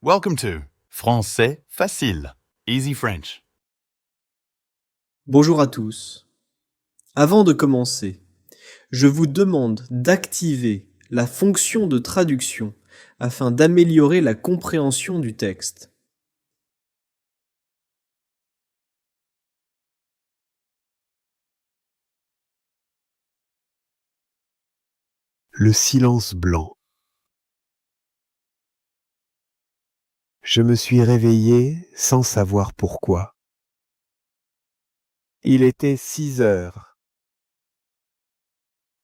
Welcome to Français facile, Easy French. Bonjour à tous. Avant de commencer, je vous demande d'activer la fonction de traduction afin d'améliorer la compréhension du texte. Le silence blanc. Je me suis réveillé sans savoir pourquoi. Il était 6 heures.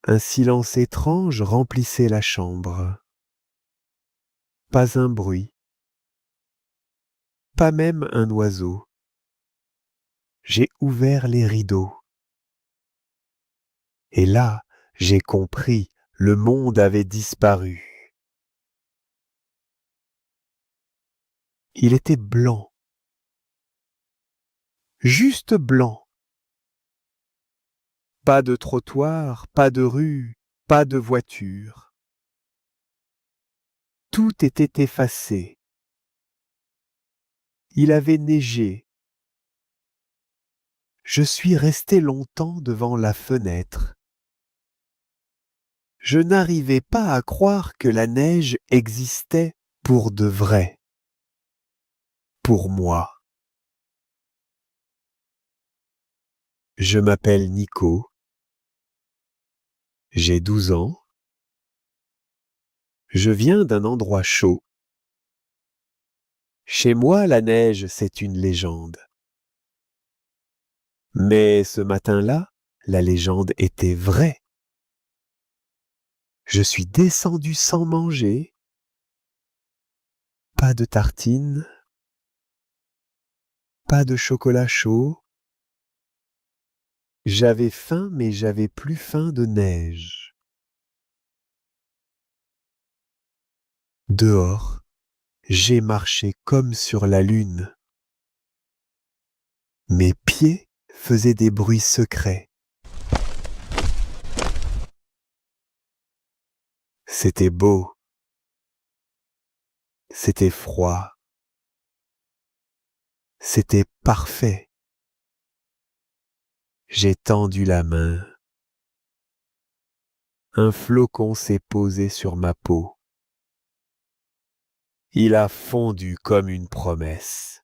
Un silence étrange remplissait la chambre. Pas un bruit. Pas même un oiseau. J'ai ouvert les rideaux. Et là, j'ai compris, le monde avait disparu. Il était blanc. Juste blanc. Pas de trottoir, pas de rue, pas de voiture. Tout était effacé. Il avait neigé. Je suis resté longtemps devant la fenêtre. Je n'arrivais pas à croire que la neige existait pour de vrai. Pour moi. Je m'appelle Nico. J'ai 12 ans. Je viens d'un endroit chaud. Chez moi, la neige, c'est une légende. Mais ce matin-là, la légende était vraie. Je suis descendu sans manger. Pas de tartines. Pas de chocolat chaud. J'avais faim, mais j'avais plus faim de neige. Dehors, j'ai marché comme sur la lune. Mes pieds faisaient des bruits secrets. C'était beau. C'était froid. C'était parfait. J'ai tendu la main. Un flocon s'est posé sur ma peau. Il a fondu comme une promesse.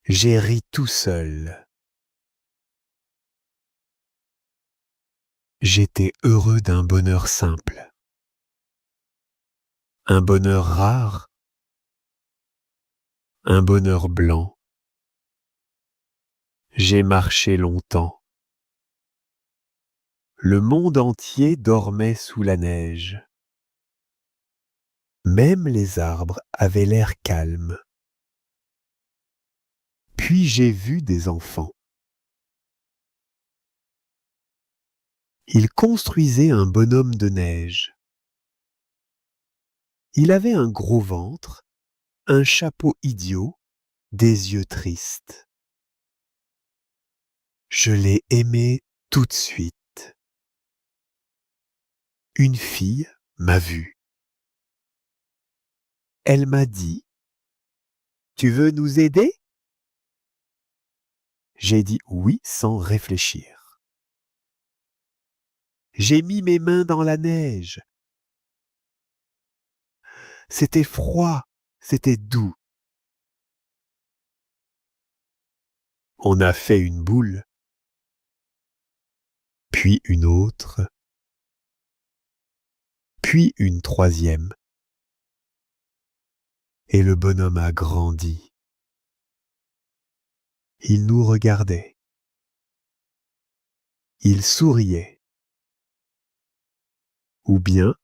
J'ai ri tout seul. J'étais heureux d'un bonheur simple. Un bonheur rare. Un bonheur blanc. J'ai marché longtemps. Le monde entier dormait sous la neige. Même les arbres avaient l'air calmes. Puis j'ai vu des enfants. Ils construisaient un bonhomme de neige. Il avait un gros ventre, un chapeau idiot, des yeux tristes. Je l'ai aimé tout de suite. Une fille m'a vu. Elle m'a dit : « Tu veux nous aider ? » J'ai dit oui sans réfléchir. J'ai mis mes mains dans la neige. C'était froid, c'était doux. On a fait une boule, puis une autre, puis une troisième. Et le bonhomme a grandi. Il nous regardait. Il souriait. Ou bien,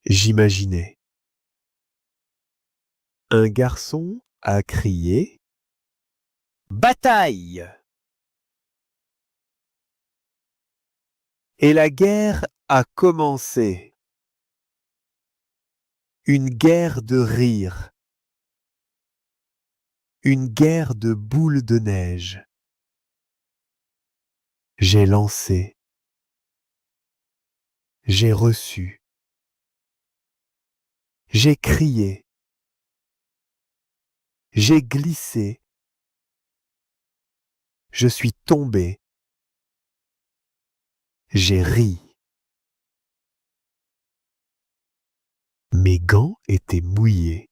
j'imaginais. Un garçon a crié : « Bataille !» Et la guerre a commencé. Une guerre de rire. Une guerre de boules de neige. J'ai lancé. J'ai reçu. J'ai crié. J'ai glissé. Je suis tombé. J'ai ri. Mes gants étaient mouillés.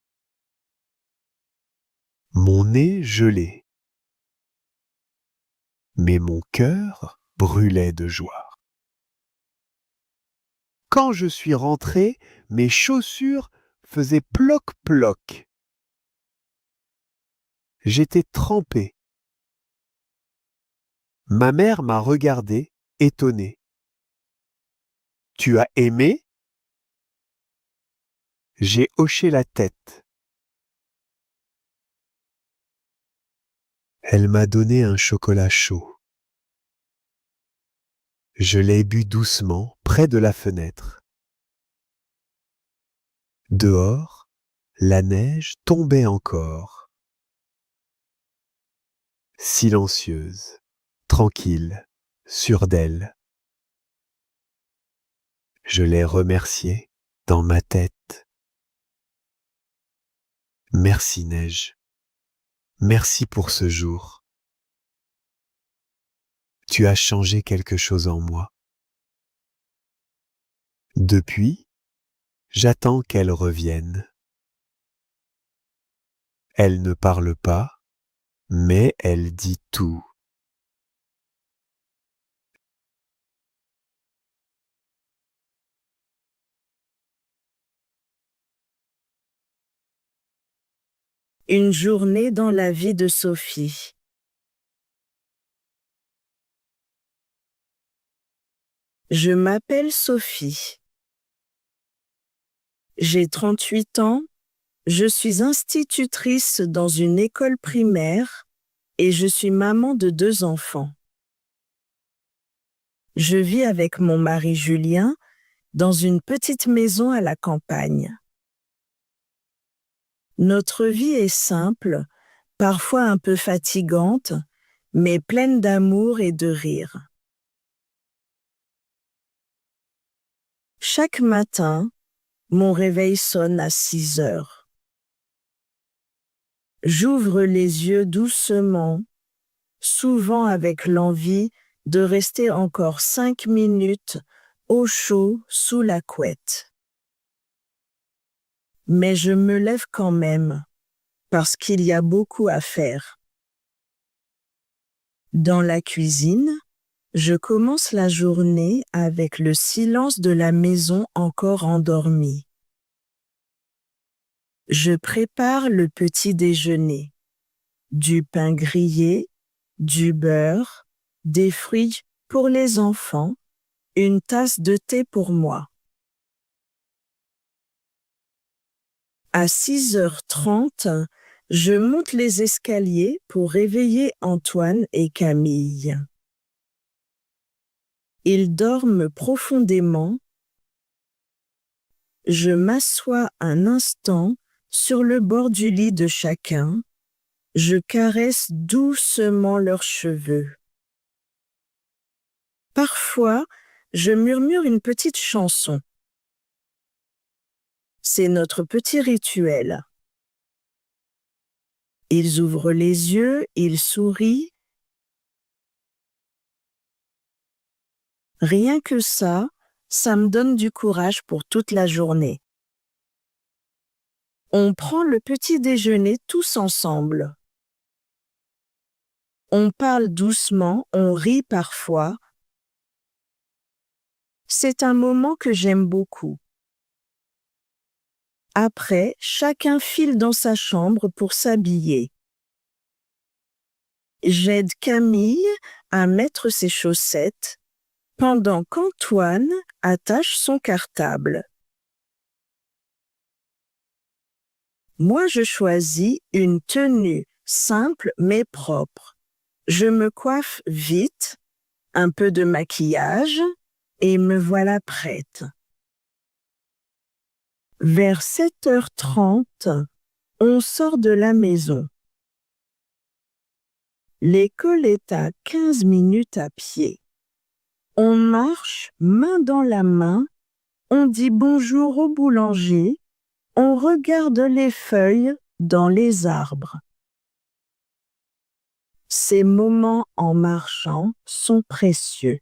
Mon nez gelé. Mais mon cœur brûlait de joie. Quand je suis rentré, mes chaussures faisaient ploc-ploc. J'étais trempé. Ma mère m'a regardé, étonnée. « Tu as aimé ?» J'ai hoché la tête. Elle m'a donné un chocolat chaud. Je l'ai bu doucement près de la fenêtre. Dehors, la neige tombait encore. Silencieuse, tranquille, sûre d'elle. Je l'ai remerciée dans ma tête. Merci neige. Merci pour ce jour. Tu as changé quelque chose en moi. Depuis, j'attends qu'elle revienne. Elle ne parle pas, mais elle dit tout. Une journée dans la vie de Sophie. Je m'appelle Sophie. J'ai 38 ans, je suis institutrice dans une école primaire et je suis maman de 2 enfants. Je vis avec mon mari Julien dans une petite maison à la campagne. Notre vie est simple, parfois un peu fatigante, mais pleine d'amour et de rire. Chaque matin, mon réveil sonne à 6 heures. J'ouvre les yeux doucement, souvent avec l'envie de rester encore 5 minutes au chaud sous la couette. Mais je me lève quand même, parce qu'il y a beaucoup à faire. Dans la cuisine, je commence la journée avec le silence de la maison encore endormie. Je prépare le petit déjeuner. Du pain grillé, du beurre, des fruits pour les enfants, une tasse de thé pour moi. À 6h30, je monte les escaliers pour réveiller Antoine et Camille. Ils dorment profondément. Je m'assois un instant sur le bord du lit de chacun. Je caresse doucement leurs cheveux. Parfois, je murmure une petite chanson. C'est notre petit rituel. Ils ouvrent les yeux, ils sourient. Rien que ça me donne du courage pour toute la journée. On prend le petit déjeuner tous ensemble. On parle doucement, on rit parfois. C'est un moment que j'aime beaucoup. Après, chacun file dans sa chambre pour s'habiller. J'aide Camille à mettre ses chaussettes pendant qu'Antoine attache son cartable. Moi, je choisis une tenue simple mais propre. Je me coiffe vite, un peu de maquillage et me voilà prête. Vers 7h30, on sort de la maison. L'école est à 15 minutes à pied. On marche main dans la main, on dit bonjour au boulanger, on regarde les feuilles dans les arbres. Ces moments en marchant sont précieux.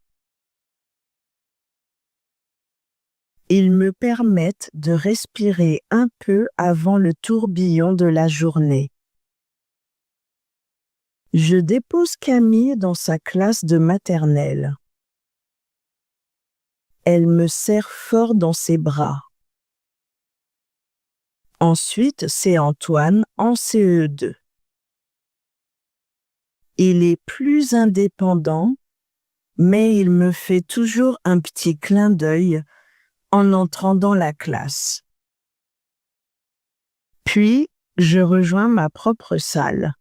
Ils me permettent de respirer un peu avant le tourbillon de la journée. Je dépose Camille dans sa classe de maternelle. Elle me serre fort dans ses bras. Ensuite, c'est Antoine en CE2. Il est plus indépendant, mais il me fait toujours un petit clin d'œil en entrant dans la classe. Puis, je rejoins ma propre salle.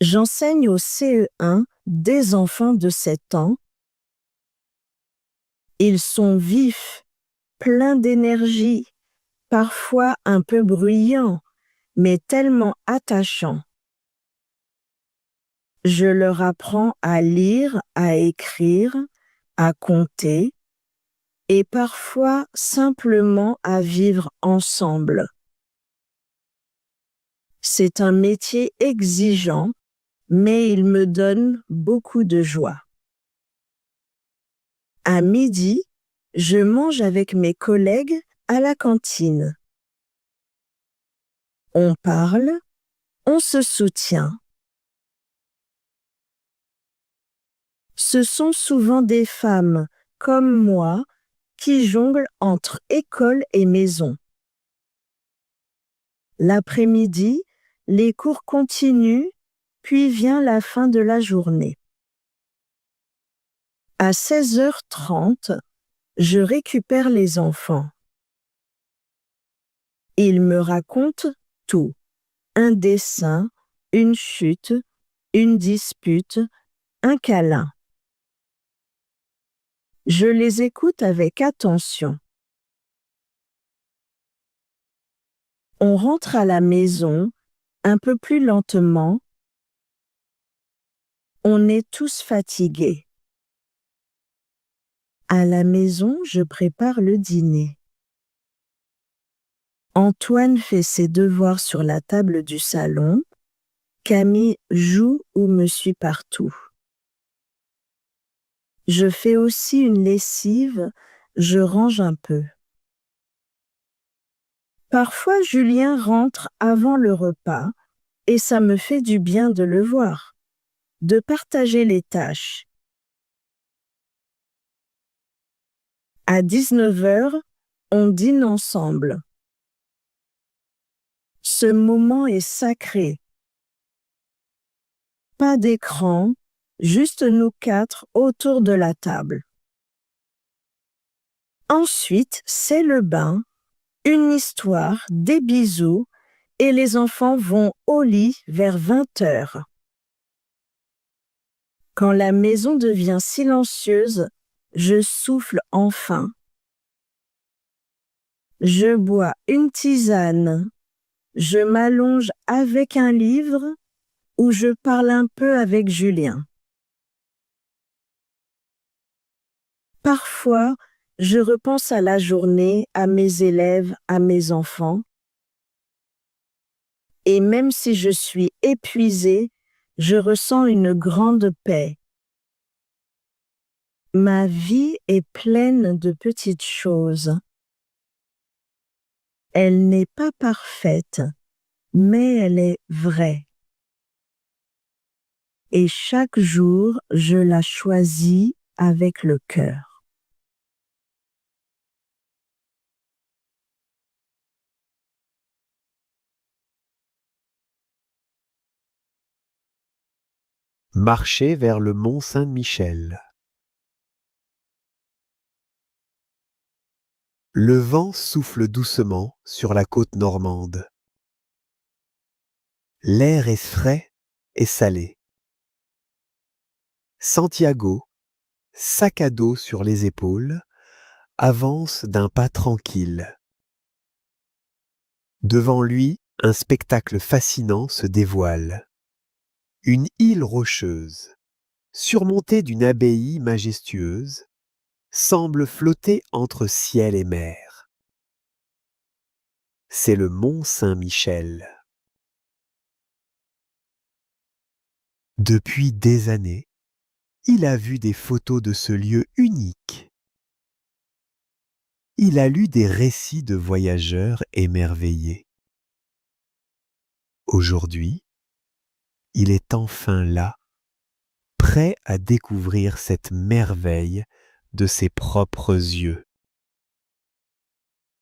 J'enseigne au CE1 des enfants de 7 ans. Ils sont vifs, pleins d'énergie, parfois un peu bruyants, mais tellement attachants. Je leur apprends à lire, à écrire, à compter et parfois simplement à vivre ensemble. C'est un métier exigeant, mais il me donne beaucoup de joie. À midi, je mange avec mes collègues à la cantine. On parle, on se soutient. Ce sont souvent des femmes, comme moi, qui jonglent entre école et maison. L'après-midi, les cours continuent, puis vient la fin de la journée. À 16h30, je récupère les enfants. Ils me racontent tout. Un dessin, une chute, une dispute, un câlin. Je les écoute avec attention. On rentre à la maison un peu plus lentement. On est tous fatigués. À la maison, je prépare le dîner. Antoine fait ses devoirs sur la table du salon. Camille joue ou me suit partout. Je fais aussi une lessive, je range un peu. Parfois, Julien rentre avant le repas et ça me fait du bien de le voir, de partager les tâches. À 19h, on dîne ensemble. Ce moment est sacré. Pas d'écran, juste nous 4 autour de la table. Ensuite, c'est le bain, une histoire, des bisous, et les enfants vont au lit vers 20h. Quand la maison devient silencieuse, je souffle enfin. Je bois une tisane, je m'allonge avec un livre ou je parle un peu avec Julien. Parfois, je repense à la journée, à mes élèves, à mes enfants. Et même si je suis épuisée, je ressens une grande paix. Ma vie est pleine de petites choses. Elle n'est pas parfaite, mais elle est vraie. Et chaque jour, je la choisis avec le cœur. Marcher vers le mont Saint-Michel. Le vent souffle doucement sur la côte normande. L'air est frais et salé. Santiago, sac à dos sur les épaules, avance d'un pas tranquille. Devant lui, un spectacle fascinant se dévoile. Une île rocheuse, surmontée d'une abbaye majestueuse, semble flotter entre ciel et mer. C'est le mont Saint-Michel. Depuis des années, il a vu des photos de ce lieu unique. Il a lu des récits de voyageurs émerveillés. Aujourd'hui, il est enfin là, prêt à découvrir cette merveille de ses propres yeux.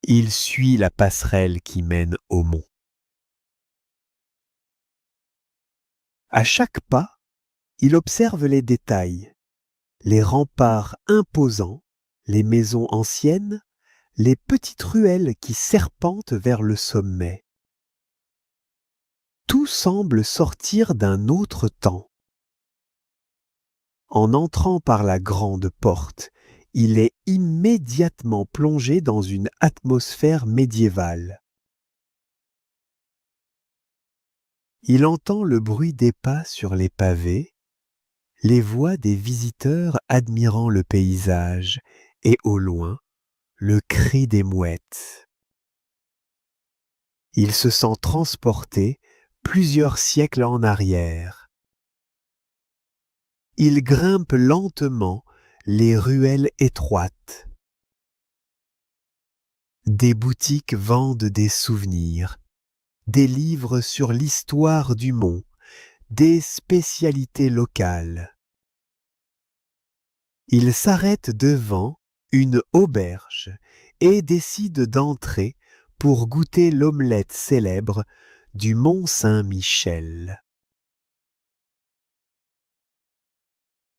Il suit la passerelle qui mène au mont. À chaque pas, il observe les détails, les remparts imposants, les maisons anciennes, les petites ruelles qui serpentent vers le sommet. Tout semble sortir d'un autre temps. En entrant par la grande porte, il est immédiatement plongé dans une atmosphère médiévale. Il entend le bruit des pas sur les pavés, les voix des visiteurs admirant le paysage et au loin, le cri des mouettes. Il se sent transporté plusieurs siècles en arrière. Il grimpe lentement les ruelles étroites. Des boutiques vendent des souvenirs, des livres sur l'histoire du mont, des spécialités locales. Il s'arrête devant une auberge et décide d'entrer pour goûter l'omelette célèbre du Mont Saint-Michel.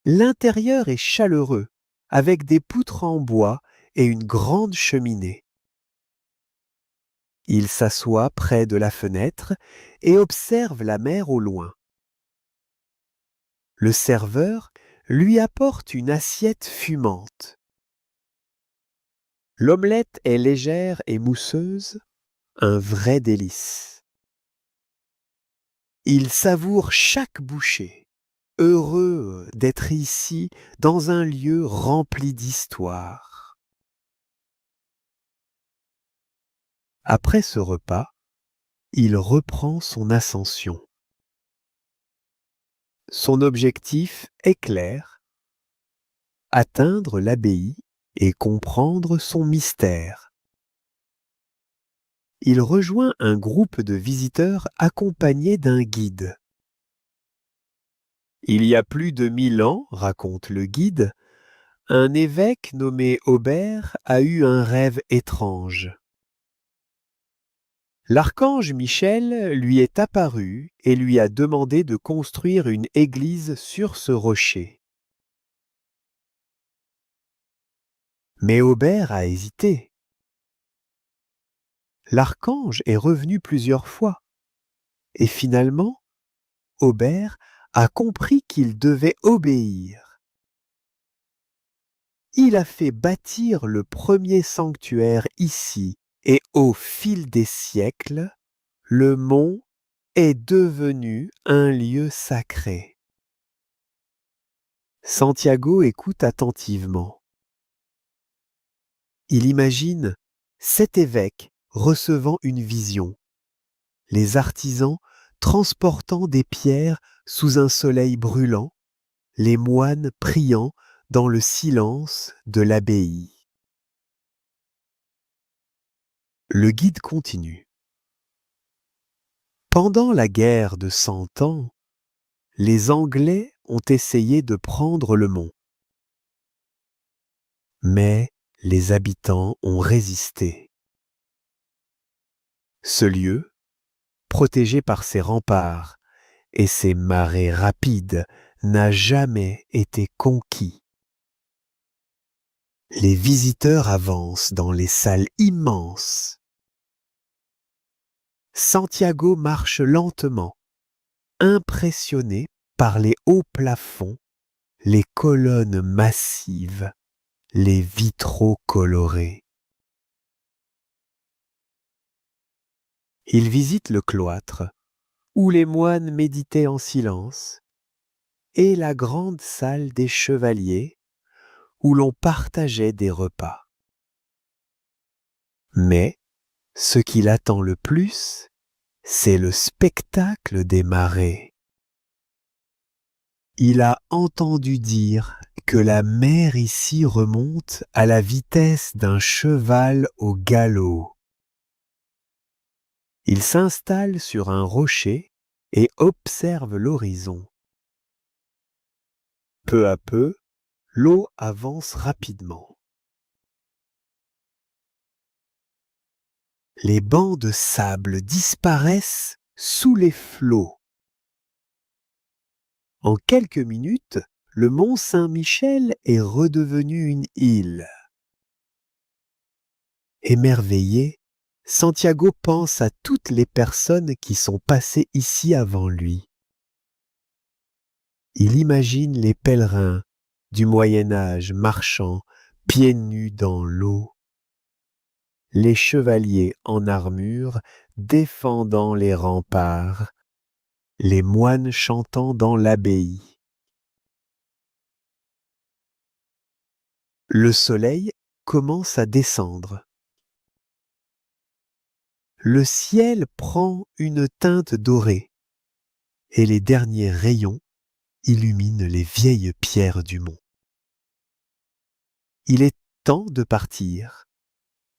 L'intérieur est chaleureux, avec des poutres en bois et une grande cheminée. Il s'assoit près de la fenêtre et observe la mer au loin. Le serveur lui apporte une assiette fumante. L'omelette est légère et mousseuse, un vrai délice. Il savoure chaque bouchée, heureux d'être ici dans un lieu rempli d'histoire. Après ce repas, il reprend son ascension. Son objectif est clair, atteindre l'abbaye et comprendre son mystère. Il rejoint un groupe de visiteurs accompagnés d'un guide. Il y a plus de 1000 ans, raconte le guide, un évêque nommé Aubert a eu un rêve étrange. L'archange Michel lui est apparu et lui a demandé de construire une église sur ce rocher. Mais Aubert a hésité. L'archange est revenu plusieurs fois et finalement, Aubert a compris qu'il devait obéir. Il a fait bâtir le premier sanctuaire ici et au fil des siècles, le mont est devenu un lieu sacré. Santiago écoute attentivement. Il imagine cet évêque recevant une vision, les artisans transportant des pierres sous un soleil brûlant, les moines priant dans le silence de l'abbaye. Le guide continue. Pendant la guerre de 100 ans, les Anglais ont essayé de prendre le mont. Mais les habitants ont résisté. Ce lieu, protégé par ses remparts et ses marées rapides, n'a jamais été conquis. Les visiteurs avancent dans les salles immenses. Santiago marche lentement, impressionné par les hauts plafonds, les colonnes massives, les vitraux colorés. Il visite le cloître, où les moines méditaient en silence, et la grande salle des chevaliers, où l'on partageait des repas. Mais ce qui l'attend le plus, c'est le spectacle des marées. Il a entendu dire que la mer ici remonte à la vitesse d'un cheval au galop. Il s'installe sur un rocher et observe l'horizon. Peu à peu, l'eau avance rapidement. Les bancs de sable disparaissent sous les flots. En quelques minutes, le mont Saint-Michel est redevenu une île. Émerveillé, Santiago pense à toutes les personnes qui sont passées ici avant lui. Il imagine les pèlerins du Moyen Âge marchant pieds nus dans l'eau, les chevaliers en armure défendant les remparts, les moines chantant dans l'abbaye. Le soleil commence à descendre. Le ciel prend une teinte dorée et les derniers rayons illuminent les vieilles pierres du mont. Il est temps de partir,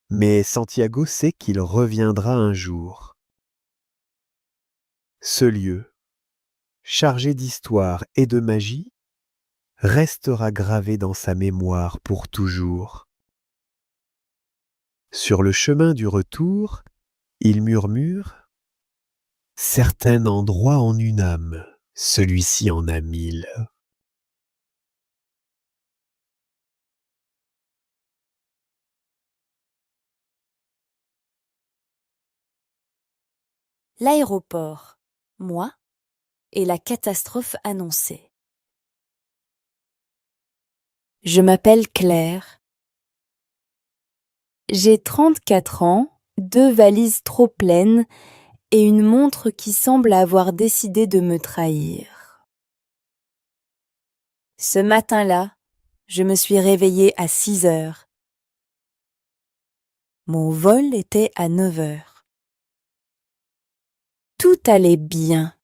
mais Santiago sait qu'il reviendra un jour. Ce lieu, chargé d'histoire et de magie, restera gravé dans sa mémoire pour toujours. Sur le chemin du retour, il murmure « Certain endroit en une âme, celui-ci en a 1000. » L'aéroport, moi et la catastrophe annoncée. Je m'appelle Claire. J'ai 34 ans, 2 valises trop pleines et une montre qui semble avoir décidé de me trahir. Ce matin-là, je me suis réveillée à 6 heures. Mon vol était à 9 heures. Tout allait bien.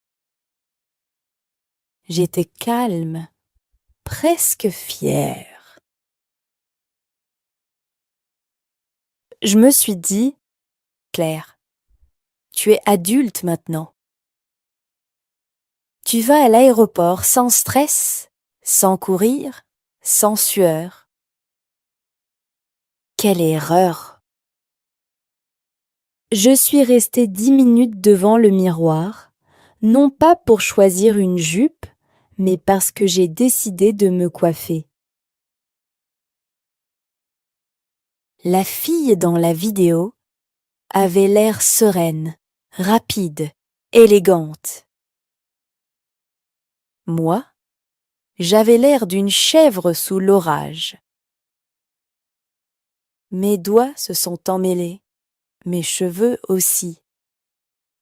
J'étais calme, presque fière. Je me suis dit, Claire, tu es adulte maintenant. Tu vas à l'aéroport sans stress, sans courir, sans sueur. Quelle erreur! Je suis restée 10 minutes devant le miroir, non pas pour choisir une jupe, mais parce que j'ai décidé de me coiffer. La fille dans la vidéo avait l'air sereine, rapide, élégante. Moi, j'avais l'air d'une chèvre sous l'orage. Mes doigts se sont emmêlés, mes cheveux aussi,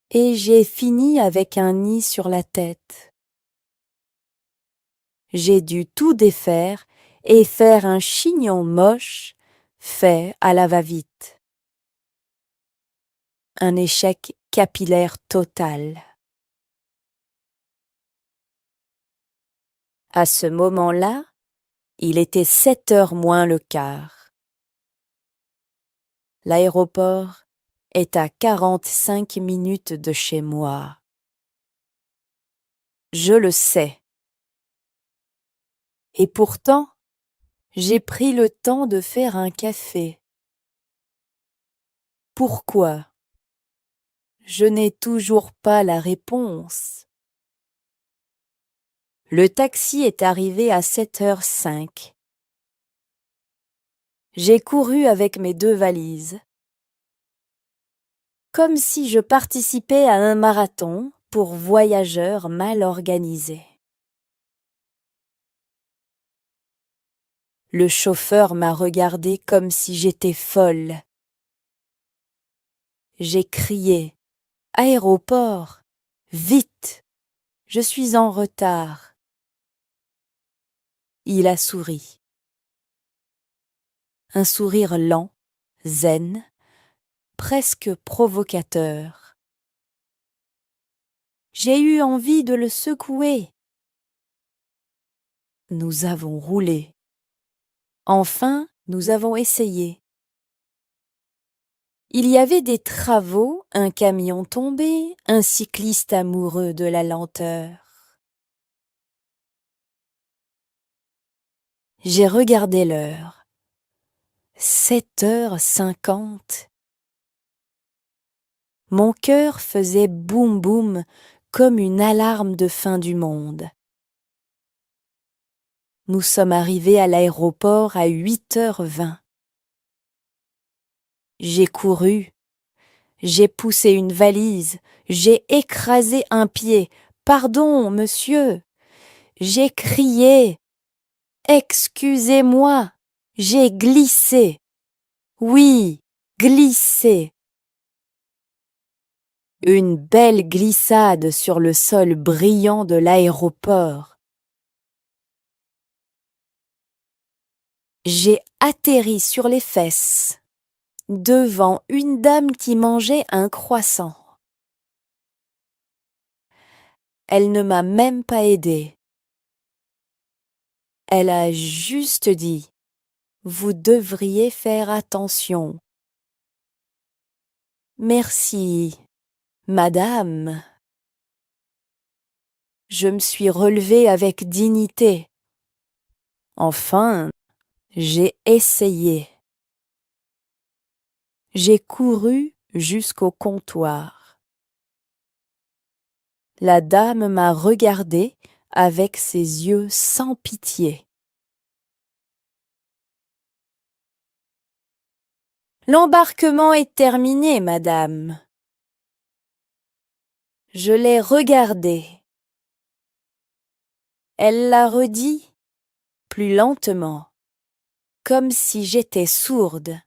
et j'ai fini avec un nid sur la tête. J'ai dû tout défaire et faire un chignon moche fait à la va-vite. Un échec capillaire total. À ce moment-là, il était 7 heures moins le quart. L'aéroport est à 45 minutes de chez moi. Je le sais. Et pourtant, j'ai pris le temps de faire un café. Pourquoi? Je n'ai toujours pas la réponse. Le taxi est arrivé à 7h05. J'ai couru avec mes 2 valises. Comme si je participais à un marathon pour voyageurs mal organisés. Le chauffeur m'a regardée comme si j'étais folle. J'ai crié « Aéroport, vite, je suis en retard !» Il a souri. Un sourire lent, zen, presque provocateur. J'ai eu envie de le secouer. nous avons roulé. Enfin, nous avons essayé. Il y avait des travaux, un camion tombé, un cycliste amoureux de la lenteur. J'ai regardé l'heure. 7h50. Mon cœur faisait boum boum comme une alarme de fin du monde. Nous sommes arrivés à l'aéroport à 8h20. J'ai couru, j'ai poussé une valise, j'ai écrasé un pied. Pardon, monsieur. J'ai crié. Excusez-moi. J'ai glissé. Oui, glissé. Une belle glissade sur le sol brillant de l'aéroport. J'ai atterri sur les fesses, devant une dame qui mangeait un croissant. Elle ne m'a même pas aidée. Elle a juste dit « Vous devriez faire attention ». Merci, madame. Je me suis relevée avec dignité. Enfin, j'ai essayé. J'ai couru jusqu'au comptoir. La dame m'a regardée avec ses yeux sans pitié. L'embarquement est terminé, madame. Je l'ai regardée. Elle l'a redit plus lentement, comme si j'étais sourde.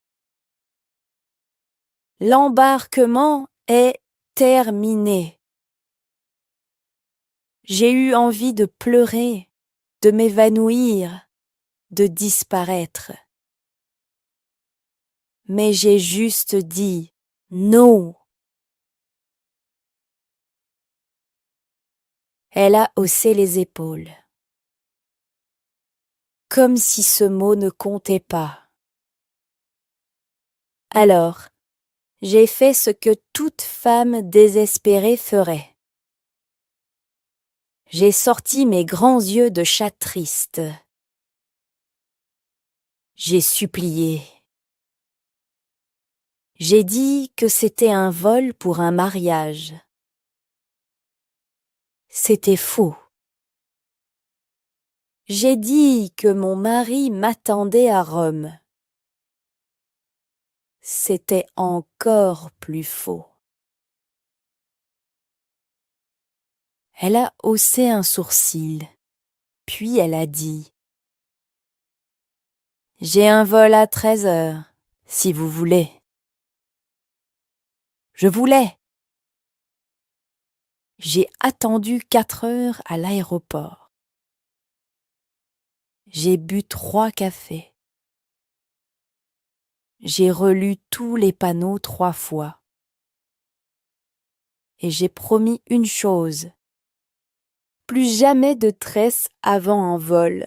L'embarquement est terminé. J'ai eu envie de pleurer, de m'évanouir, de disparaître. Mais j'ai juste dit non. Elle a haussé les épaules, comme si ce mot ne comptait pas. Alors, j'ai fait ce que toute femme désespérée ferait. J'ai sorti mes grands yeux de chat triste. J'ai supplié. J'ai dit que c'était un vol pour un mariage. C'était faux. J'ai dit que mon mari m'attendait à Rome. C'était encore plus faux. Elle a haussé un sourcil, puis elle a dit « J'ai un vol à 13h, si vous voulez. » Je voulais. J'ai attendu 4 heures à l'aéroport. J'ai bu 3 cafés. J'ai relu tous les panneaux 3 fois. Et j'ai promis une chose. Plus jamais de tresse avant un vol.